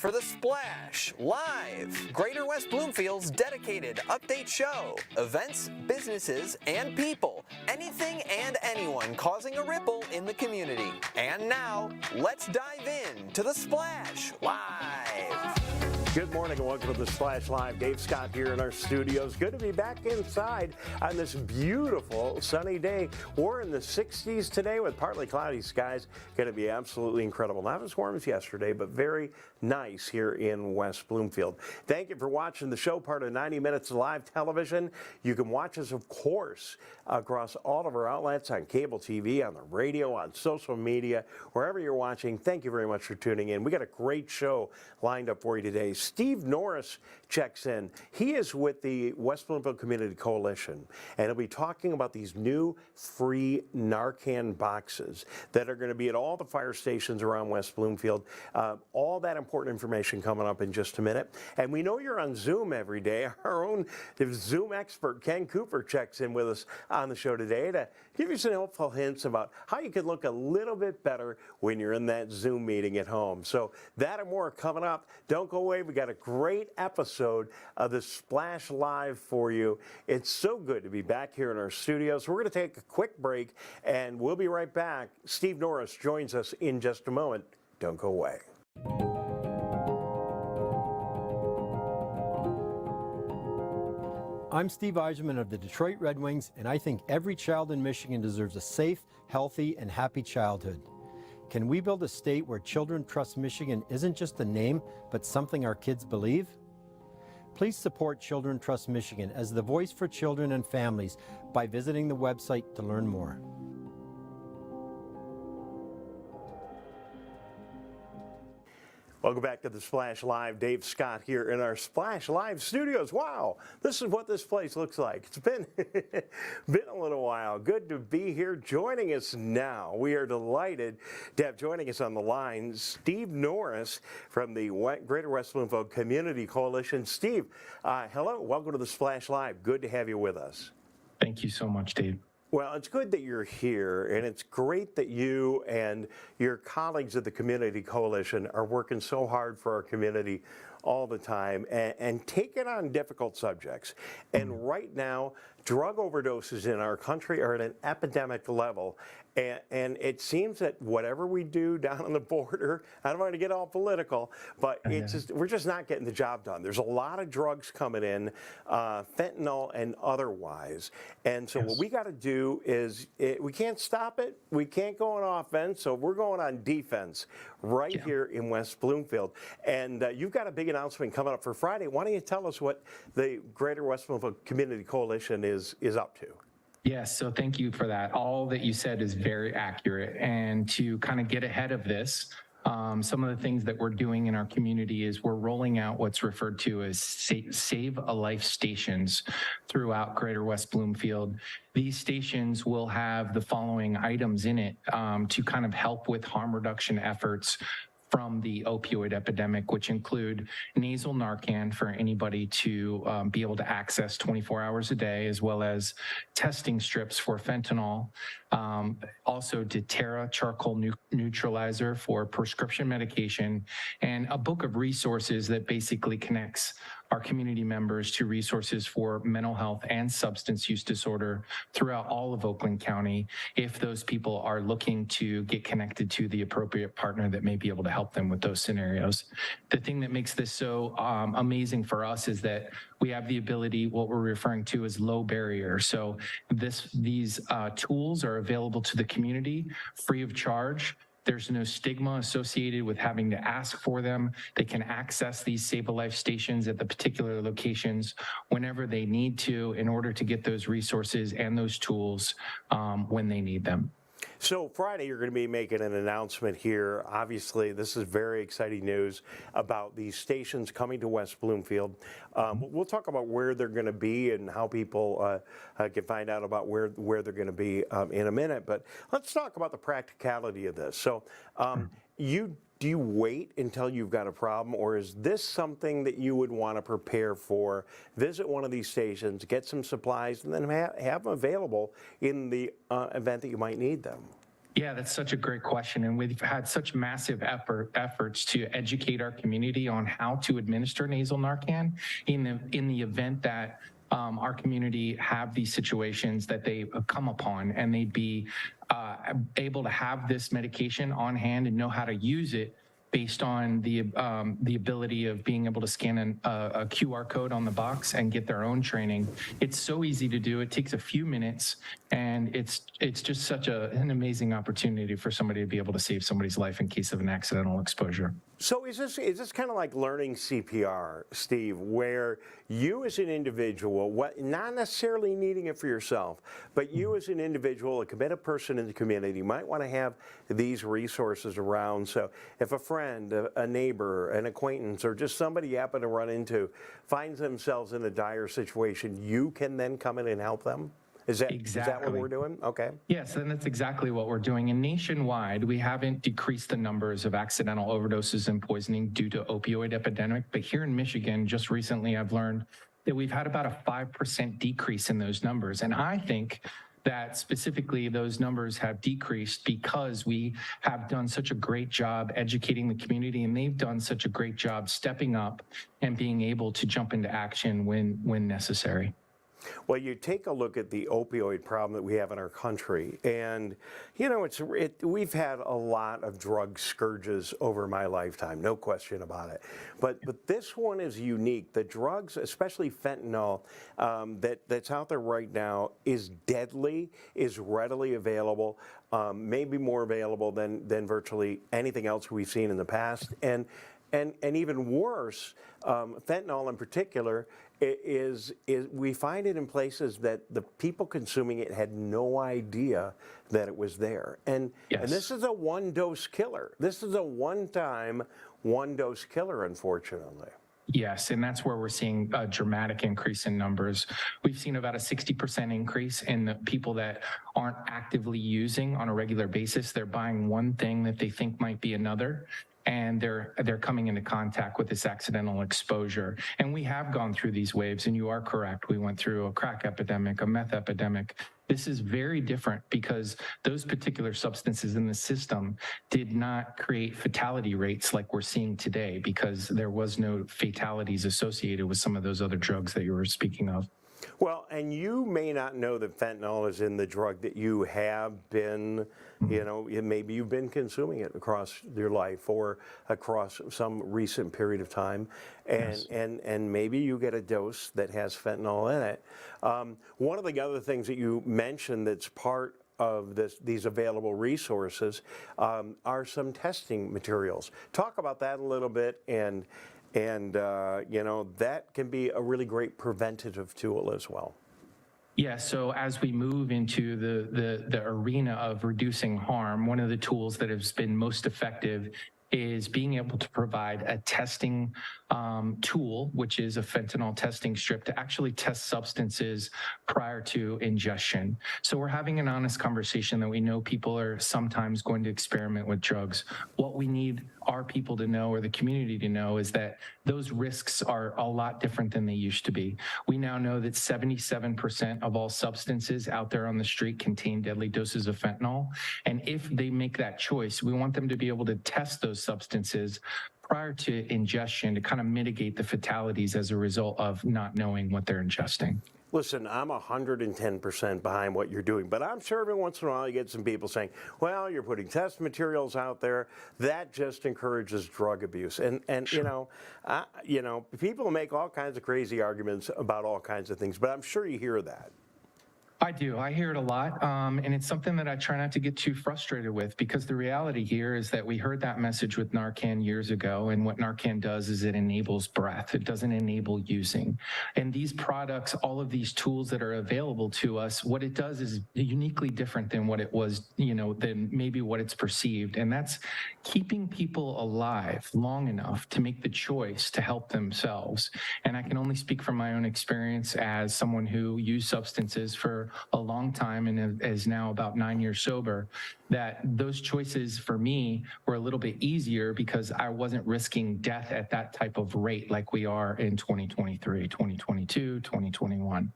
for the Splash Live, Greater West Bloomfield's dedicated update show. Events, businesses, and people. Anything and anyone causing a ripple in the community. And now, let's dive in to the Splash Live. Good morning and welcome to the Splash Live. Dave Scott here in our studios. Good to be back inside on this beautiful sunny day. We're in the 60s today with partly cloudy skies. Going to be absolutely incredible. Not as warm as yesterday, but very nice here in West Bloomfield. Thank you for watching the show, part of 90 Minutes of Live Television. You can watch us, of course, across all of our outlets, on cable TV, on the radio, on social media, wherever you're watching. Thank you very much for tuning in. We got a great show lined up for you today. Steve Norris checks in. He is with the West Bloomfield Community Coalition, and he'll be talking about these new free narcan boxes that are going to be at all the fire stations around West Bloomfield. All that important information coming up in just a minute. And we know you're on Zoom every day. Our own Zoom expert, Ken Cooper, checks in with us on the show today to give you some helpful hints about how you can look a little bit better when you're in that Zoom meeting at home. So that and more coming up. Don't go away. We got a great episode of the Splash Live for you. It's so good to be back here in our studios. We're going to take a quick break and we'll be right back. Steve Norris joins us in just a moment. Don't go away. I'm Steve Eiserman of the Detroit Red Wings, and I think every child in Michigan deserves a safe, healthy, and happy childhood. Can we build a state where Children Trust Michigan isn't just a name, but something our kids believe? Please support Children Trust Michigan as the voice for children and families by visiting the website to learn more. Welcome back to the Splash Live. Dave Scott here in our Splash Live studios. Wow, this is what this place looks like. It's been a little while. Good to be here. Joining us now, we are delighted to have joining us on the line Steve Norris from the Greater West Bloomfield Community Coalition. Steve, hello. Welcome to the Splash Live. Good to have you with us. Thank you so much, Dave. Well, it's good that you're here, and it's great that you and your colleagues at the Community Coalition are working so hard for our community all the time and taking on difficult subjects. And right now, drug overdoses in our country are at an epidemic level. And it seems that whatever we do down on the border, I don't want to get all political, but we're just not getting the job done. There's a lot of drugs coming in, fentanyl and otherwise. And so what we got to do is, we can't stop it. We can't go on offense. So we're going on defense right here in West Bloomfield. And you've got a big announcement coming up for Friday. Why don't you tell us what the Greater West Bloomfield Community Coalition is up to? Yes, so thank you for that. All that you said is very accurate. And to kind of get ahead of this, some of the things that we're doing in our community is we're rolling out what's referred to as Save a Life stations throughout Greater West Bloomfield. These stations will have the following items in it to kind of help with harm reduction efforts from the opioid epidemic, which include nasal narcan for anybody to be able to access 24 hours a day, as well as testing strips for fentanyl. Also Deterra charcoal neutralizer for prescription medication, and a book of resources that basically connects our community members to resources for mental health and substance use disorder throughout all of Oakland County, if those people are looking to get connected to the appropriate partner that may be able to help them with those scenarios. The thing that makes this so amazing for us is that we have the ability, what we're referring to as low barrier. So these tools are available to the community free of charge. There's no stigma associated with having to ask for them. They can access these Save a Life stations at the particular locations whenever they need to in order to get those resources and those tools when they need them. So Friday, you're going to be making an announcement here. Obviously, this is very exciting news about these stations coming to West Bloomfield. We'll talk about where they're going to be and how people can find out about where they're going to be in a minute. But let's talk about the practicality of this. So do you wait until you've got a problem, or is this something that you would want to prepare for, visit one of these stations, get some supplies, and then have them available in the event that you might need them? Yeah, that's such a great question. And we've had such massive efforts to educate our community on how to administer nasal Narcan in the event that our community have these situations that they come upon, and they'd be able to have this medication on hand and know how to use it based on the ability of being able to scan a QR code on the box and get their own training. It's so easy to do. It takes a few minutes, and it's just such an amazing opportunity for somebody to be able to save somebody's life in case of an accidental exposure. So is this kind of like learning CPR, Steve, where you as an individual, not necessarily needing it for yourself, but you as an individual, a committed person in the community, might want to have these resources around. So if a friend, a neighbor, an acquaintance, or just somebody you happen to run into finds themselves in a dire situation, you can then come in and help them? Is that what we're doing? Okay. Yes, and that's exactly what we're doing. And nationwide, we haven't decreased the numbers of accidental overdoses and poisoning due to opioid epidemic. But here in Michigan, just recently, I've learned that we've had about a 5% decrease in those numbers. And I think that specifically those numbers have decreased because we have done such a great job educating the community, and they've done such a great job stepping up and being able to jump into action when necessary. Well, you take a look at the opioid problem that we have in our country, and you know we've had a lot of drug scourges over my lifetime, no question about it. But this one is unique. The drugs, especially fentanyl, that's out there right now, is deadly, is readily available, maybe more available than virtually anything else we've seen in the past, and even worse, fentanyl in particular. Is we find it in places that the people consuming it had no idea that it was there. And this is a one-dose killer. This is a one-time, one-dose killer, unfortunately. Yes, and that's where we're seeing a dramatic increase in numbers. We've seen about a 60% increase in the people that aren't actively using on a regular basis. They're buying one thing that they think might be another, and they're coming into contact with this accidental exposure. And we have gone through these waves, and you are correct. We went through a crack epidemic, a meth epidemic. This is very different because those particular substances in the system did not create fatality rates like we're seeing today, because there was no fatalities associated with some of those other drugs that you were speaking of. Well, and you may not know that fentanyl is in the drug that you have been, you know, maybe you've been consuming it across your life or across some recent period of time, and maybe you get a dose that has fentanyl in it. One of the other things that you mentioned that's part of these available resources are some testing materials. Talk about that a little bit, and you know, that can be a really great preventative tool as well. Yeah, so as we move into the arena of reducing harm, one of the tools that has been most effective is being able to provide a testing tool, which is a fentanyl testing strip, to actually test substances prior to ingestion. So we're having an honest conversation that we know people are sometimes going to experiment with drugs. What we need our people to know, or the community to know, is that those risks are a lot different than they used to be. We now know that 77% of all substances out there on the street contain deadly doses of fentanyl. And if they make that choice, we want them to be able to test those substances prior to ingestion to kind of mitigate the fatalities as a result of not knowing what they're ingesting. Listen, I'm 110% behind what you're doing, but I'm sure every once in a while you get some people saying, well, you're putting test materials out there. That just encourages drug abuse. And sure. you know, people make all kinds of crazy arguments about all kinds of things, but I'm sure you hear that. I do. I hear it a lot. And it's something that I try not to get too frustrated with, because the reality here is that we heard that message with Narcan years ago. And what Narcan does is it enables breath. It doesn't enable using. And these products, all of these tools that are available to us, what it does is uniquely different than what it was, you know, than maybe what it's perceived. And that's keeping people alive long enough to make the choice to help themselves. And I can only speak from my own experience as someone who used substances for a long time and is now about 9 years sober, that those choices for me were a little bit easier because I wasn't risking death at that type of rate like we are in 2023, 2022, 2021.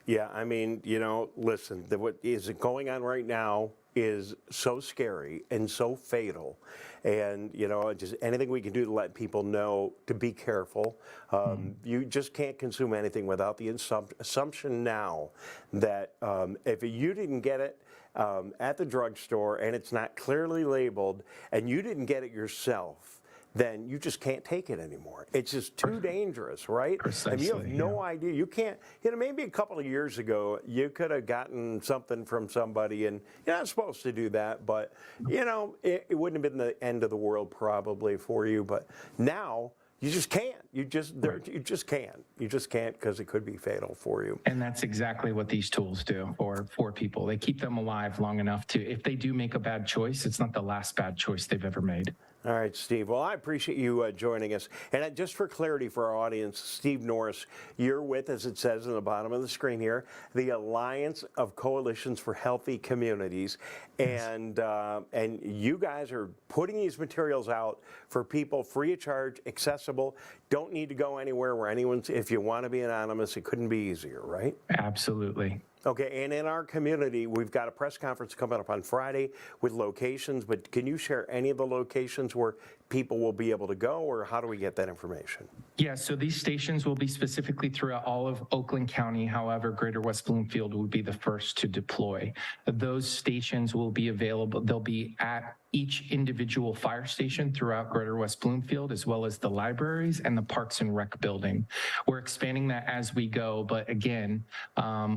Yeah, I mean, you know, listen, what is going on right now is so scary and so fatal. And, you know, just anything we can do to let people know to be careful. You just can't consume anything without the assumption now that if you didn't get it at the drugstore and it's not clearly labeled and you didn't get it yourself, then you just can't take it anymore. It's just too dangerous, right? Precisely, and you have no idea. You can't, you know, maybe a couple of years ago, you could have gotten something from somebody, and you're not supposed to do that, but, you know, it wouldn't have been the end of the world probably for you. But now, you just can't. You just can't. You just can't because it could be fatal for you. And that's exactly what these tools do for people. They keep them alive long enough to, if they do make a bad choice, it's not the last bad choice they've ever made. All right, Steve. Well, I appreciate you joining us. And just for clarity for our audience, Steve Norris, you're with, as it says in the bottom of the screen here, the Alliance of Coalitions for Healthy Communities. And you guys are putting these materials out for people free of charge, accessible, don't need to go anywhere where anyone's, if you want to be anonymous, it couldn't be easier, right? Absolutely. Okay, and in our community, we've got a press conference coming up on Friday with locations, but can you share any of the locations where people will be able to go, or how do we get that information? Yeah, so these stations will be specifically throughout all of Oakland County. However, Greater West Bloomfield will be the first to deploy. Those stations will be available. They'll be at each individual fire station throughout Greater West Bloomfield, as well as the libraries and the Parks and Rec building. We're expanding that as we go, but again,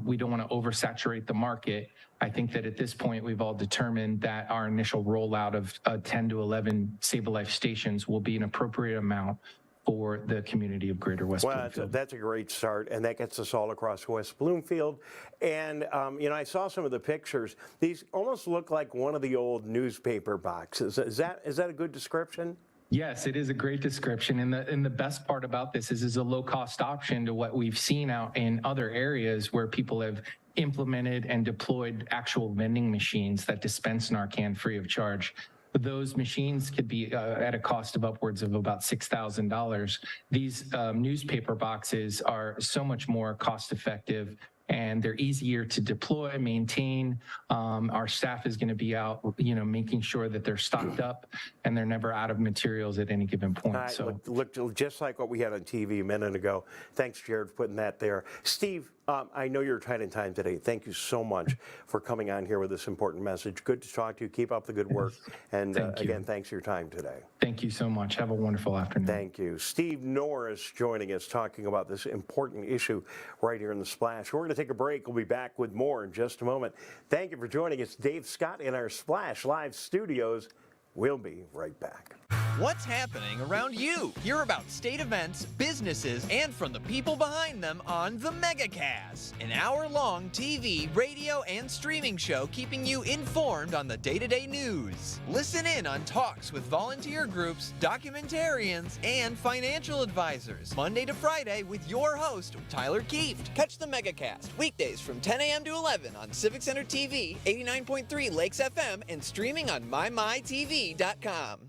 we don't want to oversaturate the market. I think that at this point, we've all determined that our initial rollout of 10 to 11 Save a Life stations will be an appropriate amount for the community of Greater West Bloomfield. Well, that's a great start, and that gets us all across West Bloomfield. And, you know, I saw some of the pictures. These almost look like one of the old newspaper boxes. Is that a good description? Yes, it is a great description. And the best part about this is a low-cost option to what we've seen out in other areas where people have implemented and deployed actual vending machines that dispense Narcan free of charge. Those machines could be at a cost of upwards of about $6,000. These newspaper boxes are so much more cost effective, and they're easier to deploy, maintain. Our staff is going to be out, you know, making sure that they're stocked up and they're never out of materials at any given point. So looked just like what we had on TV a minute ago. Thanks, Jared, for putting that there. Steve, I know you're tight in time today. Thank you so much for coming on here with this important message. Good to talk to you. Keep up the good work. And again, thanks for your time today. Thank you so much. Have a wonderful afternoon. Thank you. Steve Norris joining us, talking about this important issue right here in the Splash. We're going to take a break. We'll be back with more in just a moment. Thank you for joining us, Dave Scott, in our Splash Live studios. We'll be right back. What's happening around you? Hear about state events, businesses, and from the people behind them on The MegaCast, an hour-long TV, radio, and streaming show keeping you informed on the day-to-day news. Listen in on talks with volunteer groups, documentarians, and financial advisors, Monday to Friday with your host, Tyler Kieft. Catch The MegaCast weekdays from 10 a.m. to 11 on Civic Center TV, 89.3 Lakes FM, and streaming on MyMyTV.com.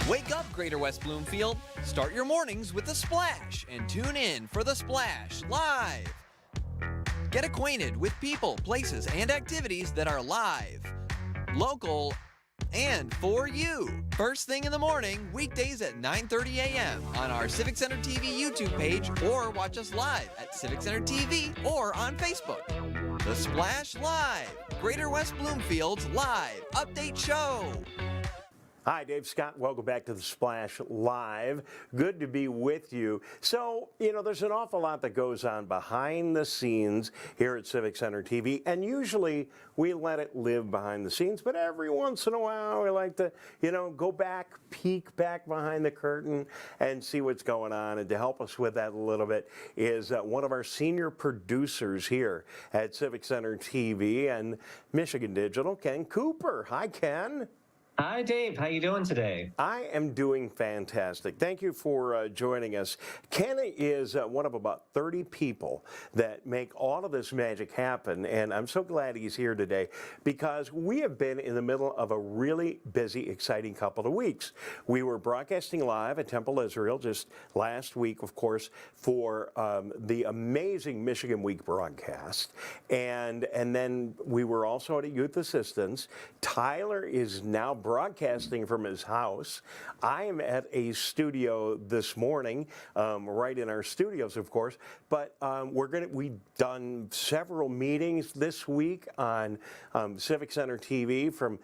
Wake up, Greater West Bloomfield. Start your mornings with The Splash and tune in for The Splash Live. Get acquainted with people, places, and activities that are live, local, and for you. First thing in the morning, weekdays at 9:30 a.m. on our Civic Center TV YouTube page, or watch us live at Civic Center TV or on Facebook. The Splash Live, Greater West Bloomfield's live update show. Hi, Dave Scott. Welcome back to the Splash Live. Good to be with you. So, you know, there's an awful lot that goes on behind the scenes here at Civic Center TV, and usually we let it live behind the scenes, but every once in a while we like to, you know, go back, peek back behind the curtain and see what's going on. And to help us with that a little bit is one of our senior producers here at Civic Center TV and Michigan Digital, Ken Cooper. Hi, Ken. Hi, Dave. How you doing today? I am doing fantastic. Thank you for joining us. Ken is one of about 30 people that make all of this magic happen, and I'm so glad he's here today because we have been in the middle of a really busy, exciting couple of weeks. We were broadcasting live at Temple Israel just last week, of course, for the amazing Michigan Week broadcast, and then we were also at Youth Assistance. Tyler is now broadcasting from his house. I am at a studio this morning, right in our studios, of course. But we've done several meetings this week on Civic Center TV from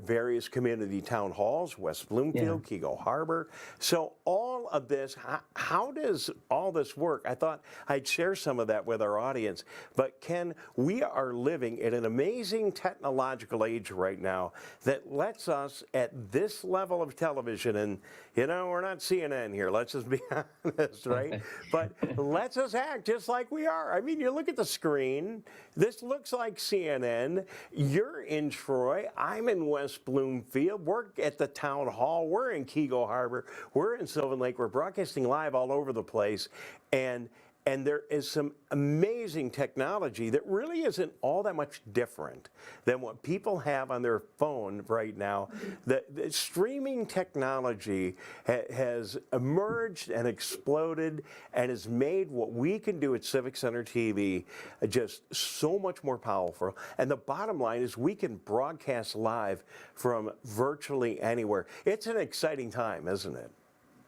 various community town halls, West Bloomfield, Keego Harbor. So all of this, how does all this work? I thought I'd share some of that with our audience. But Ken, we are living in an amazing technological age right now that lets us at this level of television, and we're not CNN here, let's just be honest, right? But lets us act just like we are. I mean, you look at the screen, this looks like CNN. You're in Troy, I'm in West Bloomfield, we're at the town hall, we're in Keego Harbor, we're in Sylvan Lake, we're broadcasting live all over the place, and there is some amazing technology that really isn't all that much different than what people have on their phone right now. The streaming technology has emerged and exploded and has made what we can do at Civic Center TV just so much more powerful. And the bottom line is we can broadcast live from virtually anywhere. It's an exciting time, isn't it?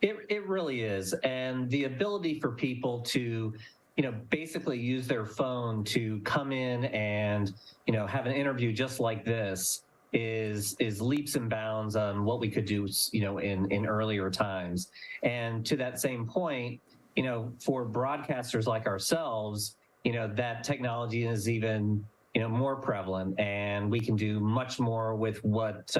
It really is. And the ability for people to, basically use their phone to come in and, have an interview just like this is leaps and bounds on what we could do, in earlier times. And to that same point, for broadcasters like ourselves, that technology is even more prevalent, and we can do much more with what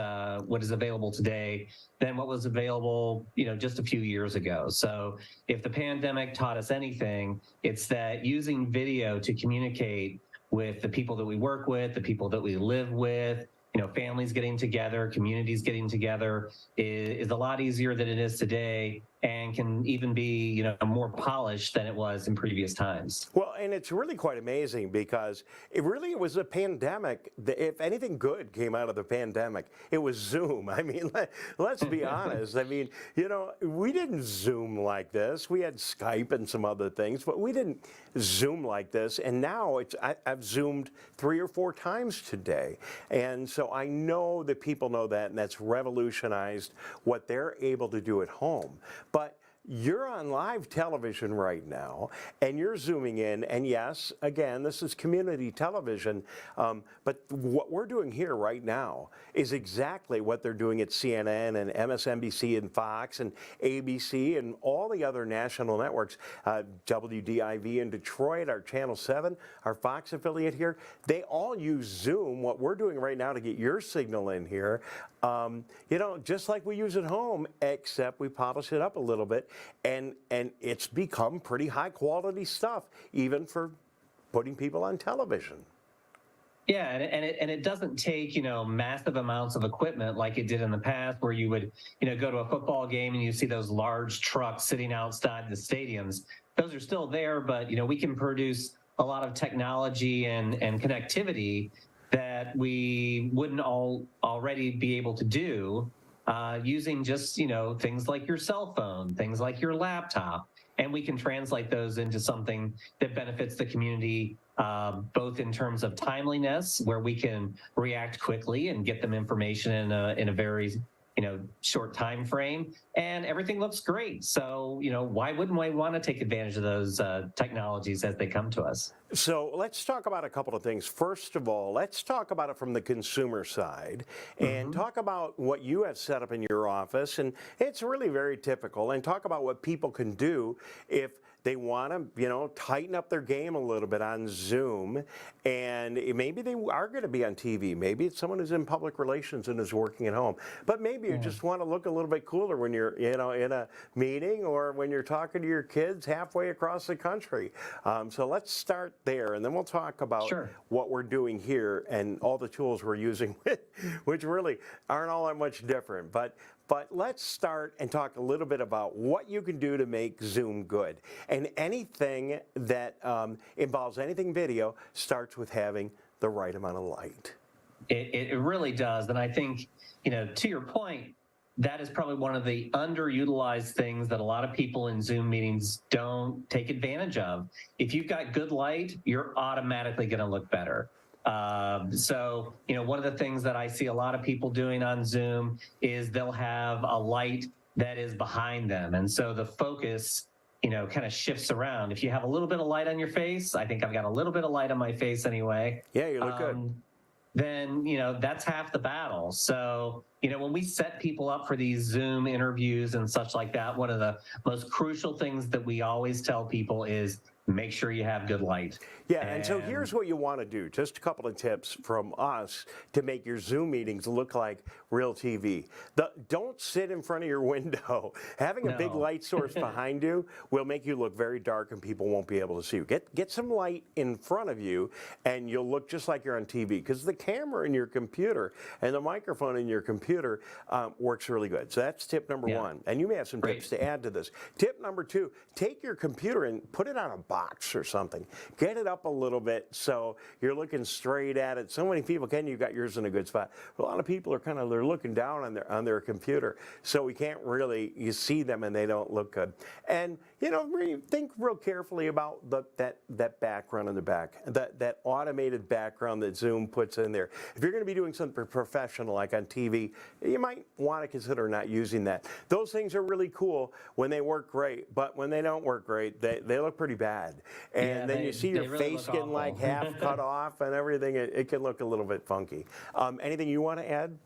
is available today than what was available, just a few years ago. So if the pandemic taught us anything, it's that using video to communicate with the people that we work with, the people that we live with, families getting together, communities getting together is a lot easier than it is today, and can even be, more polished than it was in previous times. Well, and it's really quite amazing because it was a pandemic. If anything good came out of the pandemic, it was Zoom. I mean, let's be honest. I mean, we didn't Zoom like this. We had Skype and some other things, but we didn't Zoom like this. And now I've Zoomed 3 or 4 times today. And so I know that people know that, and that's revolutionized what they're able to do at home. But you're on live television right now, and you're zooming in, and yes, again, this is community television, but what we're doing here right now is exactly what they're doing at CNN and MSNBC and Fox and ABC and all the other national networks, WDIV in Detroit, our Channel 7, our Fox affiliate here, they all use Zoom, what we're doing right now to get your signal in here, just like we use at home, except we polish it up a little bit. And it's become pretty high quality stuff, even for putting people on television. Yeah, and it doesn't take, massive amounts of equipment like it did in the past, where you would, go to a football game and you see those large trucks sitting outside the stadiums. Those are still there, but, we can produce a lot of technology and connectivity that we wouldn't already be able to do using just, things like your cell phone, things like your laptop. And we can translate those into something that benefits the community, both in terms of timeliness, where we can react quickly and get them information in a very short time frame, and everything looks great. So, why wouldn't we want to take advantage of those technologies as they come to us? So let's talk about a couple of things. First of all, let's talk about it from the consumer side and talk about what you have set up in your office. And it's really very typical. And talk about what people can do if they want to, tighten up their game a little bit on Zoom, and maybe they are going to be on TV. Maybe it's someone who's in public relations and is working at home. But maybe you just want to look a little bit cooler when you're, in a meeting or when you're talking to your kids halfway across the country. So let's start there, and then we'll talk about what we're doing here and all the tools we're using, which really aren't all that much different. But let's start and talk a little bit about what you can do to make Zoom good. And anything that involves anything video starts with having the right amount of light. It really does. And I think, to your point, that is probably one of the underutilized things that a lot of people in Zoom meetings don't take advantage of. If you've got good light, you're automatically going to look better. So, one of the things that I see a lot of people doing on Zoom is they'll have a light that is behind them. And so the focus, kind of shifts around. If you have a little bit of light on your face, I think I've got a little bit of light on my face anyway. Yeah, you look good. Then, that's half the battle. So, when we set people up for these Zoom interviews and such like that, one of the most crucial things that we always tell people is make sure you have good light. Yeah, and so here's what you want to do. Just a couple of tips from us to make your Zoom meetings look like real TV. Don't sit in front of your window. Having a big light source behind you will make you look very dark and people won't be able to see you. Get some light in front of you and you'll look just like you're on TV, because the camera in your computer and the microphone in your computer works really good. So that's tip number one. And you may have some tips to add to this. Tip number two, take your computer and put it on a box or something. Get it up a little bit so you're looking straight at it. So many people you got yours in a good spot. A lot of people are they're looking down on their computer, so we can't really, you see them and they don't look good. And think real carefully about that background in the back, that automated background that Zoom puts in there. If you're going to be doing something professional like on TV, you might want to consider not using that. Those things are really cool when they work great, but when they don't work great, they look pretty bad. And then you see your face getting like half cut off and everything. It can look a little bit funky. Anything you want to add?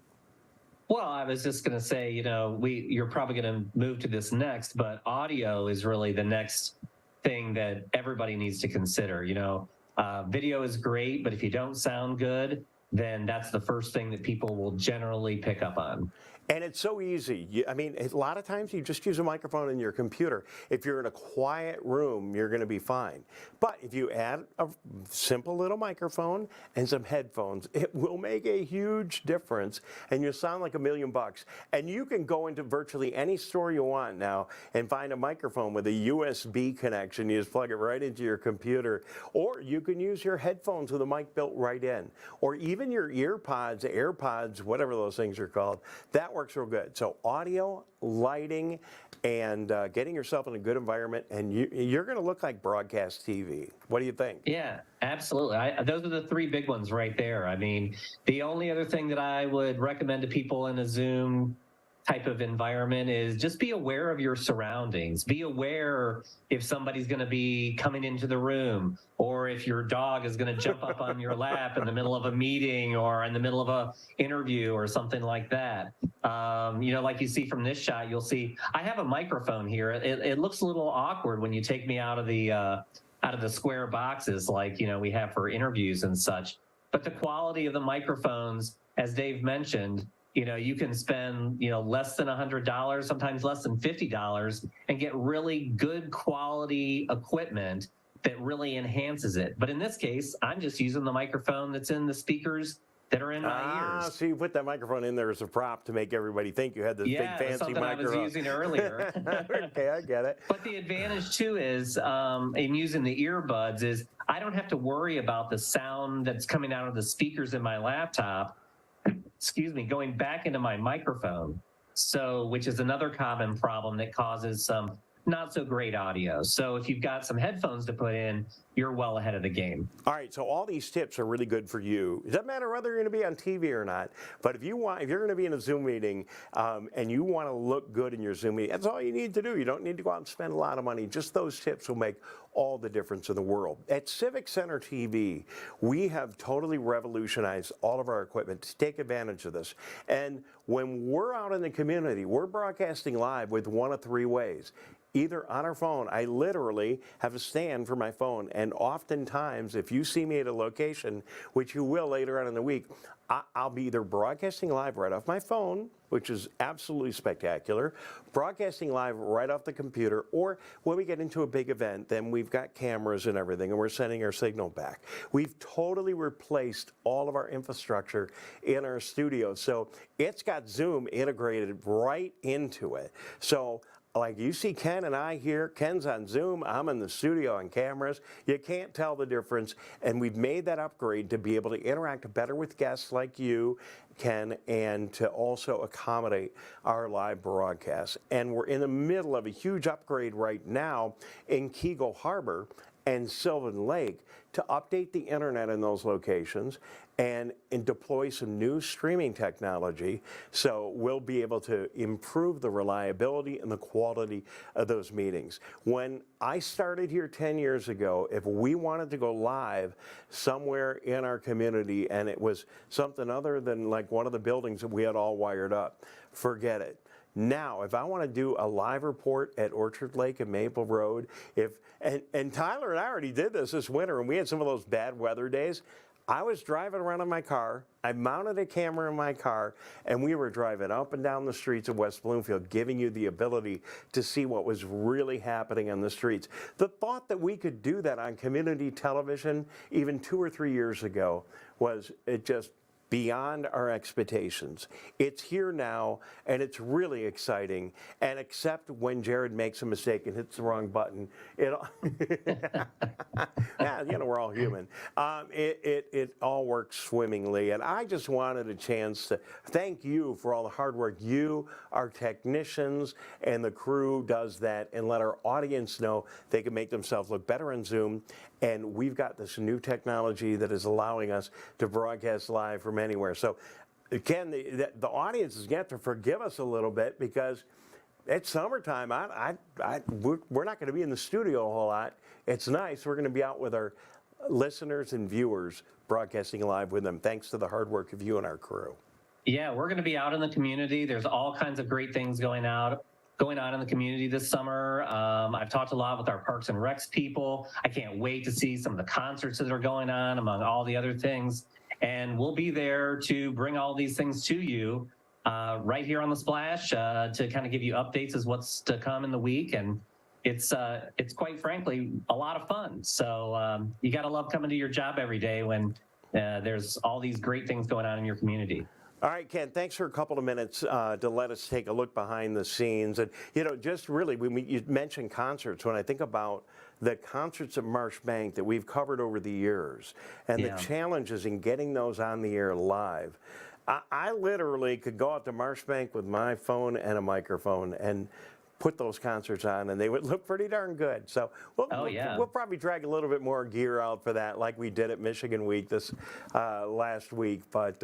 Well, I was just going to say, you're probably going to move to this next, but audio is really the next thing that everybody needs to consider. Video is great, but if you don't sound good, then that's the first thing that people will generally pick up on. And it's so easy. A lot of times you just use a microphone in your computer. If you're in a quiet room, you're going to be fine. But if you add a simple little microphone and some headphones, it will make a huge difference, and you'll sound like $1,000,000. And you can go into virtually any store you want now and find a microphone with a USB connection. You just plug it right into your computer. Or you can use your headphones with a mic built right in. Or even your earpods, AirPods, whatever those things are called. That works real good. So audio, lighting, and getting yourself in a good environment, and you're going to look like broadcast TV. What do you think? Yeah, absolutely. Those are the three big ones right there. The only other thing that I would recommend to people in a Zoom type of environment is just be aware of your surroundings. Be aware if somebody's going to be coming into the room, or if your dog is going to jump up on your lap in the middle of a meeting or in the middle of a interview or something like that. Like you see from this shot, you'll see I have a microphone here. It looks a little awkward when you take me out of the square boxes like we have for interviews and such. But the quality of the microphones, as Dave mentioned, you can spend, less than $100, sometimes less than $50, and get really good quality equipment that really enhances it. But in this case, I'm just using the microphone that's in the speakers that are in my ears. So you put that microphone in there as a prop to make everybody think you had this big fancy something microphone. I was using earlier. Okay, I get it. But the advantage too is in using the earbuds is I don't have to worry about the sound that's coming out of the speakers in my laptop, going back into my microphone. So, which is another common problem that causes some not so great audio. So if you've got some headphones to put in, you're well ahead of the game. All right, so all these tips are really good for you. It doesn't matter whether you're going to be on TV or not, but if you're going to be in a Zoom meeting and you want to look good in your Zoom meeting, that's all you need to do. You don't need to go out and spend a lot of money. Just those tips will make all the difference in the world. At Civic Center TV, we have totally revolutionized all of our equipment to take advantage of this. And when we're out in the community, we're broadcasting live with one of three ways. Either on our phone, I literally have a stand for my phone, And oftentimes, if you see me at a location, which you will later on in the week, I'll be either broadcasting live right off my phone, which is absolutely spectacular, broadcasting live right off the computer, or when we get into a big event, then we've got cameras and everything, and we're sending our signal back. We've totally replaced all of our infrastructure in our studio, so it's got Zoom integrated right into it. So like you see Ken and I here, Ken's on Zoom, I'm in the studio on cameras. You can't tell the difference, and we've made that upgrade to be able to interact better with guests like you, Ken, and to also accommodate our live broadcasts. And we're in the middle of a huge upgrade right now in Keego Harbor and Sylvan Lake to update the internet in those locations and deploy some new streaming technology, so we'll be able to improve the reliability and the quality of those meetings. When I started here 10 years ago, if we wanted to go live somewhere in our community and it was something other than like one of the buildings that we had all wired up, forget it. Now, if I want to do a live report at Orchard Lake and Maple Road, and Tyler and I already did this winter, and we had some of those bad weather days. I was driving around in my car, I mounted a camera in my car, and we were driving up and down the streets of West Bloomfield, giving you the ability to see what was really happening on the streets. The thought that we could do that on community television even 2 or 3 years ago was just beyond our expectations. It's here now, and it's really exciting. And except when Jared makes a mistake and hits the wrong button, yeah, we're all human. It all works swimmingly. And I just wanted a chance to thank you for all the hard work you, our technicians, and the crew does that, and let our audience know they can make themselves look better on Zoom. And we've got this new technology that is allowing us to broadcast live from anywhere. So, Ken, the audience is going to have to forgive us a little bit because it's summertime. We're not going to be in the studio a whole lot. It's nice. We're going to be out with our listeners and viewers, broadcasting live with them, thanks to the hard work of you and our crew. Yeah, we're going to be out in the community. There's all kinds of great things going on in the community this summer. I've talked a lot with our Parks and Recs people. I can't wait to see some of the concerts that are going on, among all the other things. And we'll be there to bring all these things to you right here on The Splash to kind of give you updates as what's to come in the week. And it's quite frankly a lot of fun. So you got to love coming to your job every day when there's all these great things going on in your community. All right, Ken, thanks for a couple of minutes to let us take a look behind the scenes. And, just really, when you mentioned concerts, when I think about the concerts at Marsh Bank that we've covered over the years and the challenges in getting those on the air live, I literally could go out to Marsh Bank with my phone and a microphone and put those concerts on, and they would look pretty darn good. So we'll probably drag a little bit more gear out for that, like we did at Michigan Week this last week. But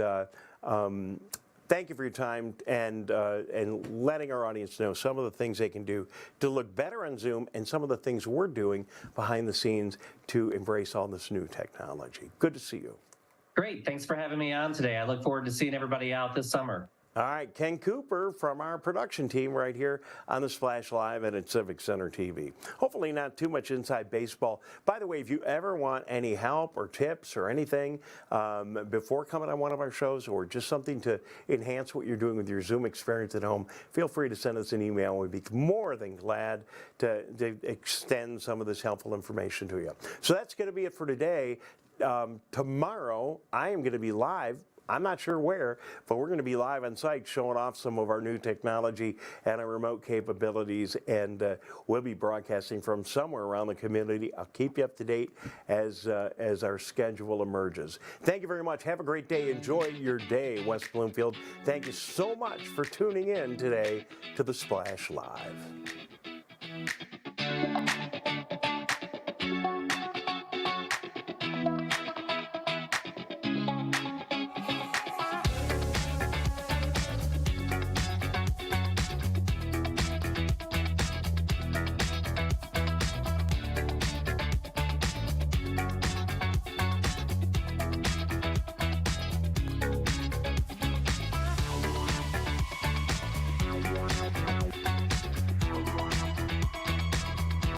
thank you for your time and letting our audience know some of the things they can do to look better on Zoom and some of the things we're doing behind the scenes to embrace all this new technology. Good to see you. Great. Thanks for having me on today. I look forward to seeing everybody out this summer. All right, Ken Cooper from our production team right here on the Splash Live and at Civic Center TV. Hopefully not too much inside baseball. By the way, if you ever want any help or tips or anything before coming on one of our shows or just something to enhance what you're doing with your Zoom experience at home, feel free to send us an email. We'd be more than glad to extend some of this helpful information to you. So that's going to be it for today. Tomorrow, I am going to be live. I'm not sure where, but we're going to be live on site showing off some of our new technology and our remote capabilities, and we'll be broadcasting from somewhere around the community. I'll keep you up to date as our schedule emerges. Thank you very much. Have a great day. Enjoy your day, West Bloomfield. Thank you so much for tuning in today to The Splash Live.